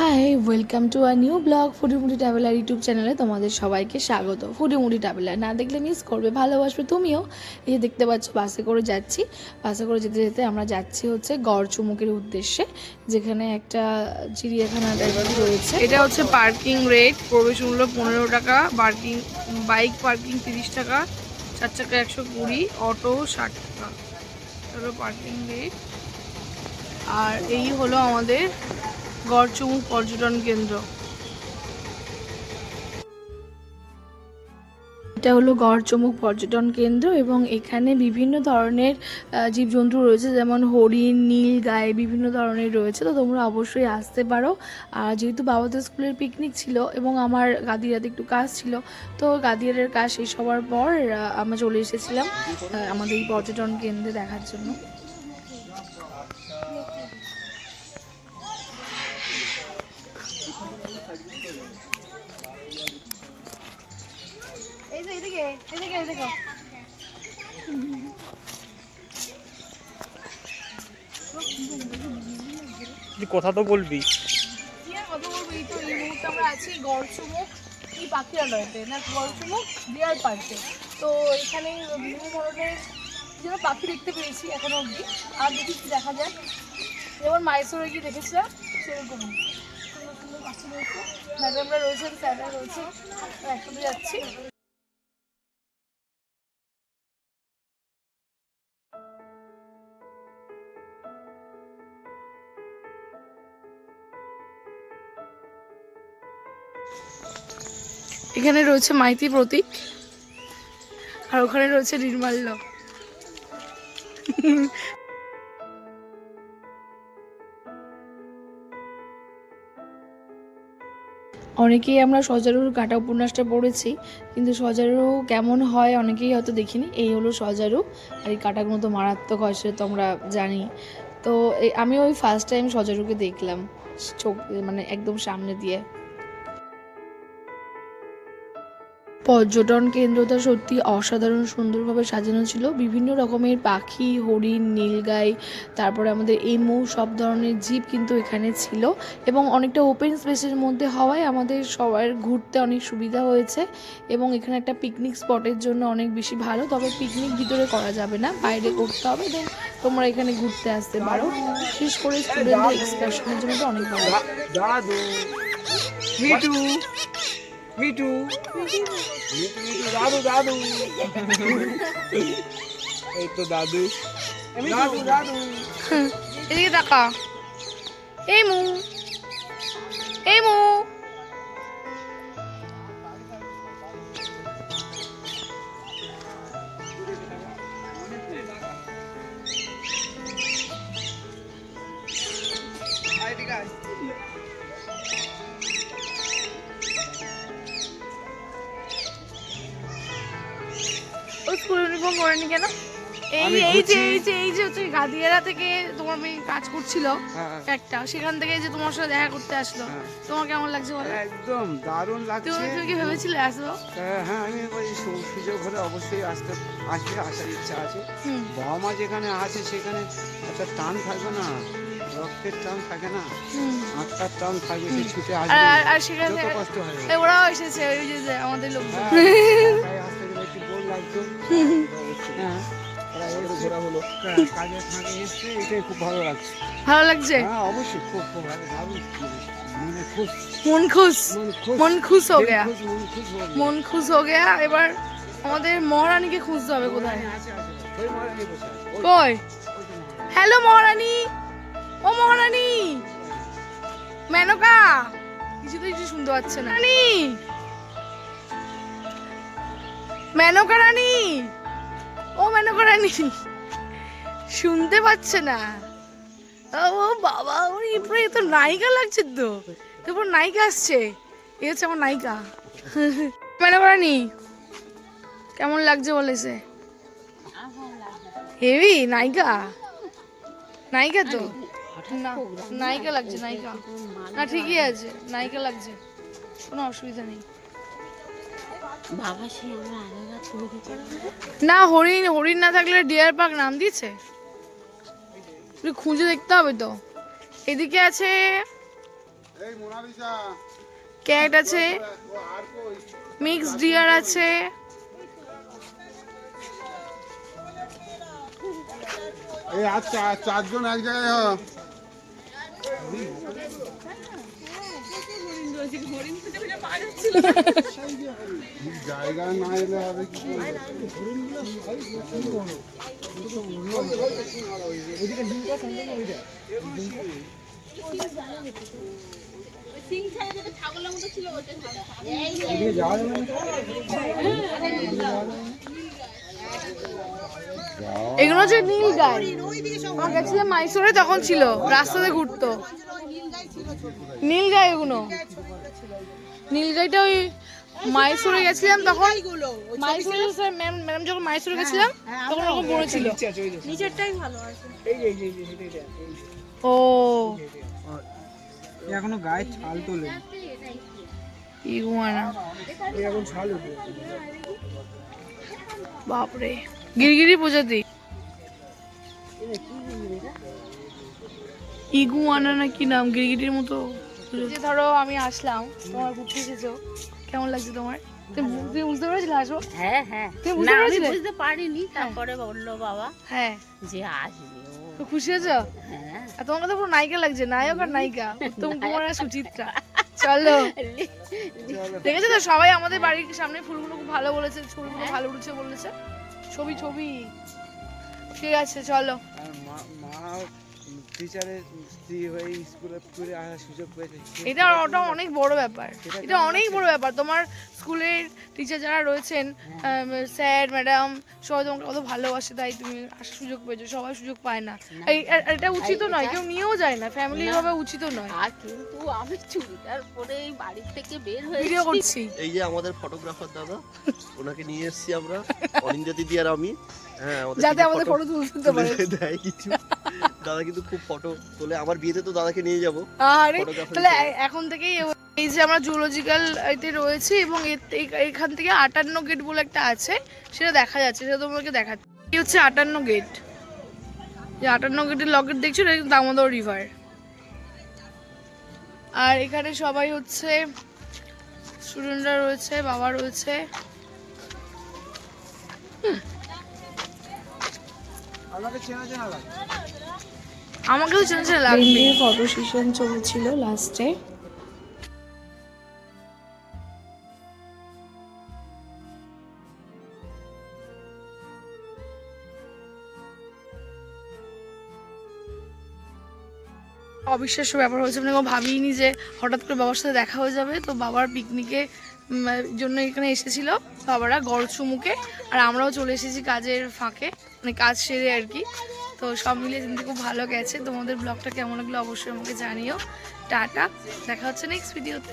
High, welcome to a new blog foodie moody traveller YouTube চ্যানেলে তোমাদের সবাইকে স্বাগত। ফুডিমুডি ট্রাভেলার না দেখলে মিস করবে, ভালোবাসবে তুমিও। এই যে দেখতে পাচ্ছ বাসে করে যাচ্ছি, বাসে করে যেতে যেতে আমরা যাচ্ছি হচ্ছে গড়চুমুকের উদ্দেশ্যে, যেখানে একটা চিড়িয়াখানা টাইপের রয়েছে। এটা হচ্ছে পার্কিং রেট, প্রবেশ মূল্য 15 টাকা, পার্কিং বাইক পার্কিং 30 টাকা, 4 চাকা 120, অটো 60 টাকা, হলো পার্কিং রেট। আর এই হলো আমাদের গড়চুমুক পর্যটন কেন্দ্র। এটা হলো গড়চুমুক পর্যটন কেন্দ্র এবং এখানে বিভিন্ন ধরনের জীবজন্তু রয়েছে, যেমন হরিণ, নীলগাই, বিভিন্ন ধরনের রয়েছে। তো তোমরা অবশ্যই আসতে পারো। আর যেহেতু বাবাদের স্কুলের পিকনিক ছিল এবং আমার গাদিয়াতে একটু কাজ ছিল, তো গাদিয়ারের কাজ শেষ হওয়ার পর আমরা চলে এসেছিলাম আমাদের এই পর্যটন কেন্দ্রে দেখার জন্য। কথা তো বলবি। কথা বলবো, এই তো এই মুহূর্তে আমরা আছি গড়চুমুক এই পাখিরালয়তে, না গড়চুমুক ডিয়ার পার্কে। তো এখানে বিভিন্ন ধরনের যেন পাখি দেখতে পেয়েছি এখনো অবধি, আর দেখি কি দেখা যায়। যেমন মাইসোরে গিয়ে দেখেছিলাম সেরকম সুন্দর সুন্দর পাখি রয়েছে, ম্যাডামরা রয়েছেন, স্যাররা রয়েছে, একসাথে যাচ্ছি। এখানে রয়েছে মাইতি প্রতীক, আর ওখানে রয়েছে নির্মাল্য। অনেকেই আমরা সজারুর কাটা উপন্যাসটা পড়েছি, কিন্তু সজারু কেমন হয় অনেকেই হয়তো দেখিনি। এই হলো সজারু, আর এই কাটাগুলো তো মারাত্মক হয় সেটা তো আমরা জানি। তো আমি ওই ফার্স্ট টাইম সজারুকে দেখলাম চোখ, মানে একদম সামনে দিয়ে। পর্যটন কেন্দ্রটা সত্যি অসাধারণ সুন্দরভাবে সাজানো ছিল। বিভিন্ন রকমের পাখি, হরিণ, নীলগাই, তারপরে আমাদের এমু, সব ধরনের জীব কিন্তু এখানে ছিল। এবং অনেকটা ওপেন স্পেসের মধ্যে হওয়ায় আমাদের সবার ঘুরতে অনেক সুবিধা হয়েছে। এবং এখানে একটা পিকনিক স্পটের জন্য অনেক বেশি ভালো। তবে পিকনিক ভিতরে করা যাবে না, বাইরে করতে হবে। দেন তোমরা এখানে ঘুরতে আসতে পারো, বিশেষ করে স্টুডেন্টদের এক্সকারশনের জন্য তো অনেক ভালো। দাদু মিটু মিটু মিটু মিটু দাদু দাদু এই তো দাদু দাদু দাদু এদিকে তাকা। এই মু, এই মু। ও স্কুল ইউনিফর্ম পরেনি কেন? এই যে হচ্ছে গাদিয়ারা থেকে তোমার মেয়ে কাজ করছিল একটা, সেখান থেকে যে তোমার সাথে দেখা করতে আসলো, তোমার কেমন লাগছে বলো? একদম দারুণ লাগছে। তুমি কি ভেবেছিলে আসবো? হ্যাঁ, আমি ওই সুযোগ হলে অবশ্যই আসার ইচ্ছা আছে। বাবা মা যেখানে আছে সেখানে একটা টান থাকবে না, রক্তের টান থাকে না, আত্মার টান থাকবে, সে ছুটে আসবে। আর সেখানে কষ্ট হয়, ওরাও এসেছে, ওই যে আমাদের লোক। তাই আসতে গেলে একটু বোর লাগতো। হ্যাঁ, ঘোরা হলো, কাজের ফাঁকে এসছে, এটাই খুব ভালো লাগছে। ভালো লাগছে? হ্যাঁ অবশ্যই, খুব খুব ভালো, দারুণ। মন খুশ হো গেয়া, মন খুশ হো গেয়া। এবার আমাদের মহারানীকে খুঁজতে হবে কোথায়। কই? হ্যালো মহারানী, ও মহারানী, মেনকা কিছু তো কিছু শুনতে পাচ্ছে না। রানী, মেনকা রানী, ও মেনকা রানী, শুনতে পাচ্ছে না। ও বাবা, ওর এ তো নায়িকা লাগছে তো, তারপর নায়িকা আসছে। এ হচ্ছে আমার নায়িকা। মেনকা রানী কেমন লাগছে বলেছে? হেভি নায়িকা, নায়িকা তো না, নায়িকা লাগছে, নায়িকা না, ঠিকই আছে, নায়িকা লাগছে, কোনো অসুবিধা নেই। না, হরিণ হরিণ না থাকলে ডিয়ার পার্ক নাম দিয়েছে, খুঁজে দেখতে হবে তো। এদিকে আছে ক্যাট আছে, মিক্স ডিয়ার আছে, এই আচ্ছা চারজন এক জায়গায় হ। জায়গা না এলে হবে কি এগুলো হচ্ছে নীলগাই। আমরা গেছিলাম মাইসোরে, তখন ছিল রাস্তাতে ঘুরতো নীলগাই। এগুলো নীলগাইটা ওই মাইসোরে গেছিলাম তখন, মাইসোরে ম্যাডাম যখন মাইসোরে গেছিলাম তখন ওরকম বড় ছিল। নিচেরটাই ভালো আছে। ও এখনো গায়ে ছাল তোলে, ইগুয়ানা, এখন ছাল উঠে। বাপরে গিরগিরি প্রজাতি, ইগুয়ানা না কি নাম, গিরগিটির মতো। যে ধরো আমি আসলাম, তোমার ঘুরতে এসেছো, কেমন লাগছে তোমার? তুমি বুঝতে পেরেছিলে আসবো? হ্যাঁ হ্যাঁ, তুমি না বুঝতে আমি পেরেছিলে? বুঝতে পারিনি, তারপরে বললো বাবা হ্যাঁ, যে আসবে ও। তো খুশি হয়েছো? হ্যাঁ আর তোমাকে তো পুরো নায়িকা লাগছে, নায়ক আর নায়িকা, উত্তম কুমার আর সুচিত্রা। চলো, দেখেছো তো সবাই আমাদের বাড়ির সামনে ফুলগুলো খুব ভালো বলেছে, ছবিগুলো ভালো উঠেছে বলেছে। ছবি ছবি ঠিক আছে, চলো। আর মা টিচারের স্ত্রী হয়ে স্কুলে করে আসার সুযোগ পেয়েছে। এটা ওটা অনেক বড় ব্যাপার, এটা অনেক বড় ব্যাপার। তোমার স্কুলের টিচার যারা রয়েছেন, স্যার ম্যাডাম সবাই তোমাকে কত ভালোবাসে, তাই তুমি আসার সুযোগ পেয়েছো। সবাই সুযোগ পায় না, এটা উচিত নয়, কেউ নিয়েও যায় না, ফ্যামিলি ভাবে উচিত নয়। আর কিন্তু আমি চুড়িদার পরে এই বাড়ি থেকে বের হয়ে ভিডিও করছি। এই যে আমাদের ফটোগ্রাফার দাদা, ওনাকে নিয়ে এসেছি আমরা, অনিন্দ্য দিদি আর আমি। হ্যাঁ, যাতে আমাদের ফটো তুলতে পারে। দেয় কিছু। দাদা কিন্তু খুব ফটো তোলে, আমার বিয়েতে তো দাদাকে নিয়ে যাবো। আরে photographer তাহলে হিসেবে। এখন থেকেই এই যে আমরা জুলজিক্যাল এতে রয়েছি, এবং এখান থেকে 58 গেট বলে একটা আছে, সেটা দেখা যাচ্ছে, সেটা তোমাকে দেখাচ্ছি। এই হচ্ছে 58 গেট, যে 58 গেটের লকেট দেখছো, এটা কিন্তু দামোদর রিভার। আর এখানে সবাই হচ্ছে স্টুডেন্টরা রয়েছে, বাবা রয়েছে। আমাকে চেনা চেনা লাগে। আমাকেও চেনা চেনা লাগবে। ফটো সেশন চলছিল লাস্টে। অবিশ্বাস্য ব্যাপার হয়েছে, মানে ভাবিনি যে হঠাৎ করে বাবার সাথে দেখা হয়ে যাবে। তো বাবার পিকনিকে জন্য এখানে এসেছিল বাবারা গড়চুমুকে, আর আমরাও চলে এসেছি কাজের ফাঁকে, মানে কাজ সেরে আর কি। তো সব মিলিয়ে কিন্তু খুব ভালো গেছে। তোমাদের ব্লগটা কেমন লাগলো অবশ্যই আমাকে জানিও। টাটা, দেখা হচ্ছে নেক্সট ভিডিওতে।